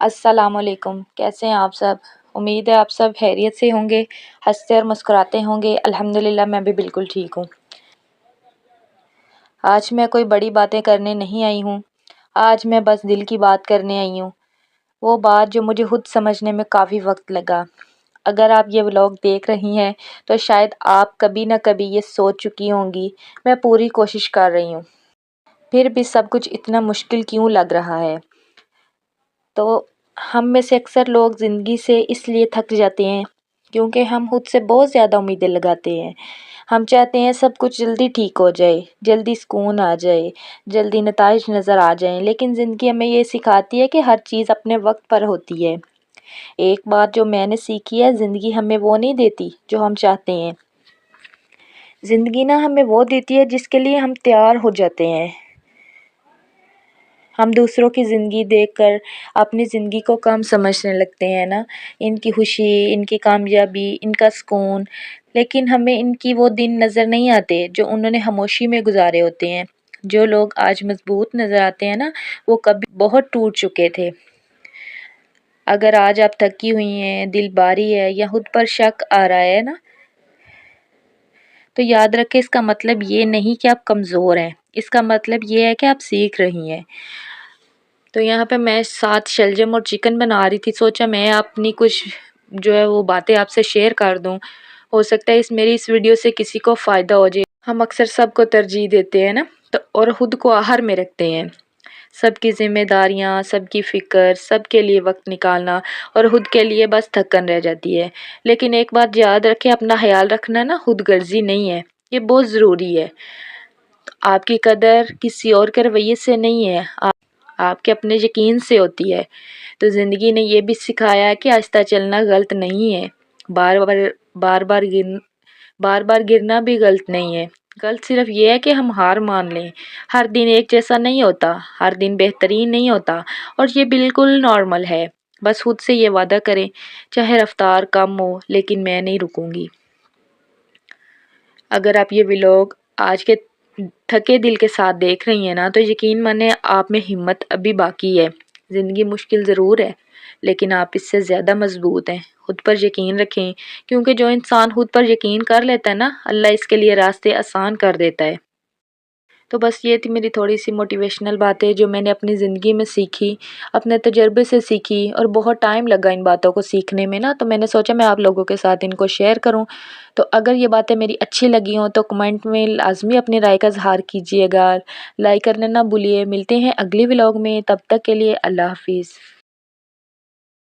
السلام علیکم، کیسے ہیں آپ سب؟ امید ہے آپ سب خیریت سے ہوں گے، ہنستے اور مسکراتے ہوں گے۔ الحمدللہ میں بھی بالکل ٹھیک ہوں۔ آج میں کوئی بڑی باتیں کرنے نہیں آئی ہوں، آج میں بس دل کی بات کرنے آئی ہوں، وہ بات جو مجھے خود سمجھنے میں کافی وقت لگا۔ اگر آپ یہ ولاگ دیکھ رہی ہیں تو شاید آپ کبھی نہ کبھی یہ سوچ چکی ہوں گی، میں پوری کوشش کر رہی ہوں، پھر بھی سب کچھ اتنا مشکل کیوں لگ رہا ہے؟ تو ہم میں سے اکثر لوگ زندگی سے اس لیے تھک جاتے ہیں کیونکہ ہم خود سے بہت زیادہ امیدیں لگاتے ہیں۔ ہم چاہتے ہیں سب کچھ جلدی ٹھیک ہو جائے، جلدی سکون آ جائے، جلدی نتائج نظر آ جائیں، لیکن زندگی ہمیں یہ سکھاتی ہے کہ ہر چیز اپنے وقت پر ہوتی ہے۔ ایک بات جو میں نے سیکھی ہے، زندگی ہمیں وہ نہیں دیتی جو ہم چاہتے ہیں، زندگی نہ ہمیں وہ دیتی ہے جس کے لیے ہم تیار ہو جاتے ہیں۔ ہم دوسروں کی زندگی دیکھ کر اپنی زندگی کو کم سمجھنے لگتے ہیں نا، ان کی خوشی، ان کی کامیابی، ان کا سکون، لیکن ہمیں ان کی وہ دن نظر نہیں آتے جو انہوں نے خاموشی میں گزارے ہوتے ہیں۔ جو لوگ آج مضبوط نظر آتے ہیں نا، وہ کبھی بہت ٹوٹ چکے تھے۔ اگر آج آپ تھکی ہوئی ہیں، دل بھاری ہے یا خود پر شک آ رہا ہے نا، تو یاد رکھیں اس کا مطلب یہ نہیں کہ آپ کمزور ہیں، اس کا مطلب یہ ہے کہ آپ سیکھ رہی ہیں۔ تو یہاں پہ میں ساتھ شلجم اور چکن بنا رہی تھی، سوچا میں اپنی کچھ جو ہے وہ باتیں آپ سے شیئر کر دوں، ہو سکتا ہے میری اس ویڈیو سے کسی کو فائدہ ہو جائے۔ ہم اکثر سب کو ترجیح دیتے ہیں نا، تو اور خود کو آخر میں رکھتے ہیں۔ سب کی ذمہ داریاں، سب کی فکر، سب کے لیے وقت نکالنا اور خود کے لیے بس تھکن رہ جاتی ہے۔ لیکن ایک بات یاد رکھیں، اپنا خیال رکھنا نا خود غرضی نہیں ہے، یہ بہت ضروری ہے۔ آپ کی قدر کسی اور کے رویے سے نہیں ہے، آپ کے اپنے یقین سے ہوتی ہے۔ تو زندگی نے یہ بھی سکھایا ہے کہ آہستہ چلنا غلط نہیں ہے، بار بار گرنا بھی غلط نہیں ہے۔ غلط صرف یہ ہے کہ ہم ہار مان لیں۔ ہر دن ایک جیسا نہیں ہوتا، ہر دن بہترین نہیں ہوتا، اور یہ بالکل نارمل ہے۔ بس خود سے یہ وعدہ کریں، چاہے رفتار کم ہو لیکن میں نہیں رکوں گی۔ اگر آپ یہ ولاگ آج کے تھکے دل کے ساتھ دیکھ رہی ہیں نا، تو یقین مانیں آپ میں ہمت ابھی باقی ہے۔ زندگی مشکل ضرور ہے، لیکن آپ اس سے زیادہ مضبوط ہیں۔ خود پر یقین رکھیں، کیونکہ جو انسان خود پر یقین کر لیتا ہے نا، اللہ اس کے لیے راستے آسان کر دیتا ہے۔ تو بس یہ تھی میری تھوڑی سی موٹیویشنل باتیں جو میں نے اپنی زندگی میں سیکھی، اپنے تجربے سے سیکھی، اور بہت ٹائم لگا ان باتوں کو سیکھنے میں نا، تو میں نے سوچا میں آپ لوگوں کے ساتھ ان کو شیئر کروں۔ تو اگر یہ باتیں میری اچھی لگی ہوں تو کمنٹ میں لازمی اپنی رائے کا اظہار کیجیے گا، لائک کرنا نہ بھولیے۔ ملتے ہیں اگلی ولاگ میں، تب تک کے لیے اللہ حافظ۔